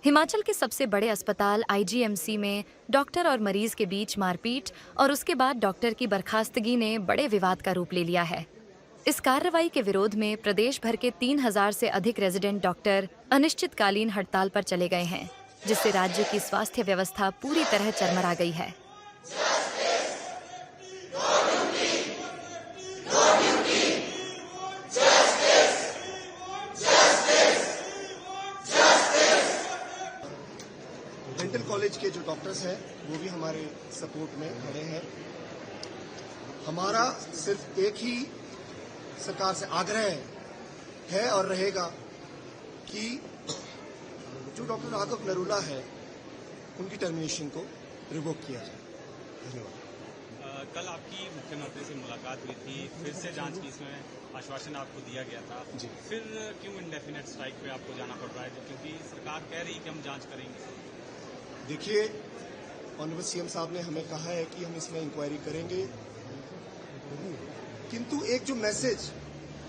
हिमाचल के सबसे बड़े अस्पताल आईजीएमसी में डॉक्टर और मरीज के बीच मारपीट और उसके बाद डॉक्टर की बर्खास्तगी ने बड़े विवाद का रूप ले लिया है। इस कार्रवाई के विरोध में प्रदेश भर के 3000 से अधिक रेजिडेंट डॉक्टर अनिश्चितकालीन हड़ताल पर चले गए हैं, जिससे राज्य की स्वास्थ्य व्यवस्था पूरी तरह चरमरा गई है। डेंटल कॉलेज के जो डॉक्टर्स हैं वो भी हमारे सपोर्ट में खड़े हैं। हमारा सिर्फ एक ही सरकार से आग्रह है और रहेगा कि जो डॉक्टर राघव नरूला है उनकी टर्मिनेशन को रिवोक किया जाए। धन्यवाद। कल आपकी मुख्यमंत्री से मुलाकात हुई थी, फिर से जांच की इसमें आश्वासन आपको दिया गया था जी। फिर क्यों इंडेफिनेट स्ट्राइक पे आपको जाना पड़ रहा है, क्योंकि सरकार कह रही कि हम जांच करेंगे? देखिए, ऑनरेबल सीएम साहब ने हमें कहा है कि हम इसमें इंक्वायरी करेंगे, किंतु एक जो मैसेज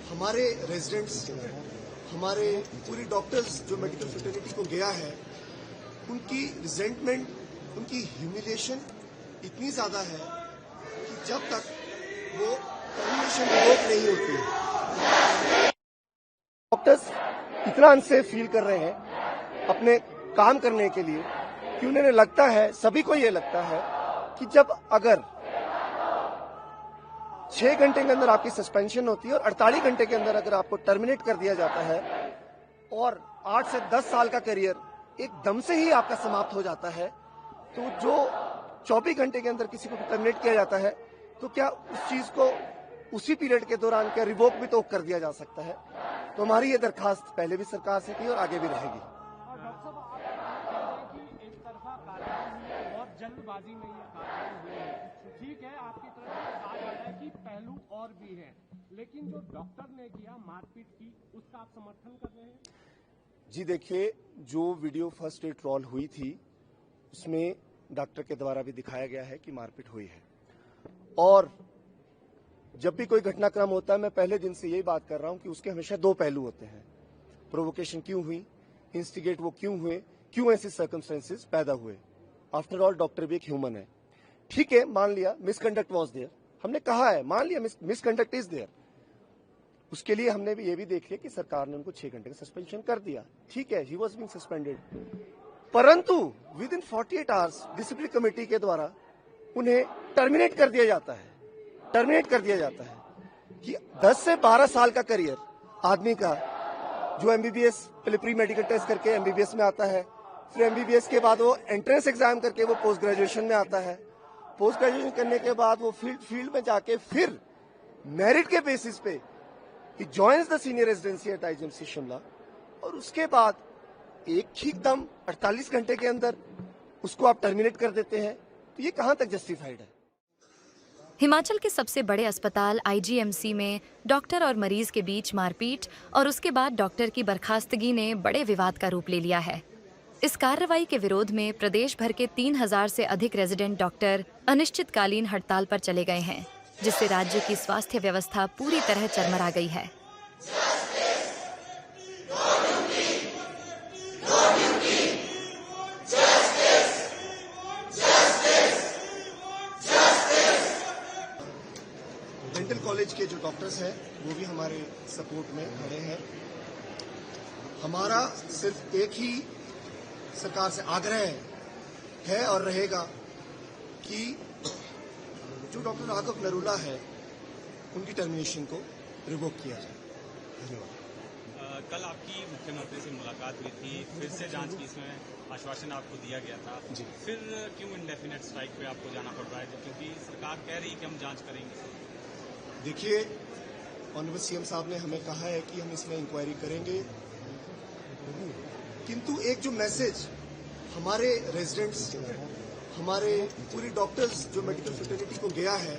हमारे रेजिडेंट्स, हमारे पूरे डॉक्टर्स जो मेडिकल फ्रेटर्निटी को गया है, उनकी रिजेंटमेंट, उनकी ह्यूमिलिएशन इतनी ज्यादा है कि जब तक वो टर्मिनेशन रिवोक नहीं होती, डॉक्टर्स इतना अनसेफ फील कर रहे हैं अपने काम करने के लिए कि उन्हें लगता है, सभी को ये लगता है कि जब अगर 6 घंटे के अंदर आपकी सस्पेंशन होती है और 48 घंटे के अंदर अगर आपको टर्मिनेट कर दिया जाता है और 8 से 10 साल का करियर एकदम से ही आपका समाप्त हो जाता है, तो जो 24 घंटे के अंदर किसी को टर्मिनेट किया जाता है, तो क्या उस चीज को उसी पीरियड के दौरान क्या रिवोक भी तो कर दिया जा सकता है? तो हमारी ये दरखास्त पहले भी सरकार से थी और आगे भी रहेगी। जल्दबाजी में ये कार्रवाई हुई है। ठीक है, आपकी तरफ से कहा जा रहा है कि पहलू और भी हैं, लेकिन जो डॉक्टर ने किया मारपीट की, उसका आप समर्थन कर रहे हैं? जी देखिए, जो वीडियो फर्स्ट डे ट्रॉल हुई थी उसमें डॉक्टर के द्वारा भी दिखाया गया है कि मारपीट हुई है। और जब भी कोई घटनाक्रम होता है, मैं पहले दिन से यही बात कर रहा हूं कि उसके हमेशा 2 पहलू होते हैं। प्रोवोकेशन क्यों हुई, इंस्टिगेट वो क्यों हुए, क्यों ऐसे सर्कमस्टेंसेस पैदा हुए। आफ्टर ऑल डॉक्टर भी एक ह्यूमन है। ठीक है, मान लिया मिसकंडक्ट वाज देयर, हमने कहा है, मान लिया मिसकंडक्ट इज देयर, उसके लिए हमने भी ये भी देख लिया कि सरकार ने उनको 6 घंटे का सस्पेंशन कर दिया। ठीक है, ही वाज बीइंग सस्पेंडेड, परंतु with in 48 hours discipline committee के द्वारा उन्हें टर्मिनेट कर दिया जाता है। टर्मिनेट कर दिया जाता है कि 10 से 12 साल का करियर आदमी का, जो एमबीबीएस पहले प्री मेडिकल टेस्ट करके एमबीबीएस में आता है, फिर एमबीबीएस के बाद वो एंट्रेंस एग्जाम करके वो पोस्ट ग्रेजुएशन में आता है, पोस्ट ग्रेजुएशन करने के बाद वो फील्ड में जाके फिर मेरिट के बेसिस पे ही joins the senior residency at IGMC Shimla, और उसके बाद एक ही दम 48 घंटे के अंदर उसको आप टर्मिनेट कर देते हैं, तो ये कहां तक जस्टिफाइड है? हिमाचल के सबसे बड़े अस्पताल आईजीएमसी में डॉक्टर और मरीज के बीच मारपीट और उसके बाद डॉक्टर की बर्खास्तगी ने बड़े विवाद का रूप ले लिया है। इस कार्रवाई के विरोध में प्रदेश भर के 3000 से अधिक रेजिडेंट डॉक्टर अनिश्चितकालीन हड़ताल पर चले गए हैं, जिससे राज्य की स्वास्थ्य व्यवस्था पूरी तरह चरमरा गई है। डेंटल कॉलेज के जो डॉक्टर्स हैं वो भी हमारे सपोर्ट में खड़े हैं। हमारा सिर्फ एक ही सरकार से आग्रह है और रहेगा कि जो डॉक्टर राघव नरूला है उनकी टर्मिनेशन को रिवोक किया जाए। धन्यवाद। कल आपकी मुख्यमंत्री से मुलाकात हुई थी, फिर से जांच की इसमें आश्वासन आपको दिया गया था जी। फिर क्यों इंडेफिनेट स्ट्राइक पे आपको जाना पड़ रहा है, क्योंकि सरकार कह रही कि हम जांच करेंगे? देखिए, ऑनरेबल सीएम साहब ने हमें कहा है कि हम इसमें इंक्वायरी करेंगे, किंतु एक जो मैसेज हमारे रेजिडेंट्स, हमारे पूरे डॉक्टर्स जो मेडिकल फ्रेटर्निटी को गया है,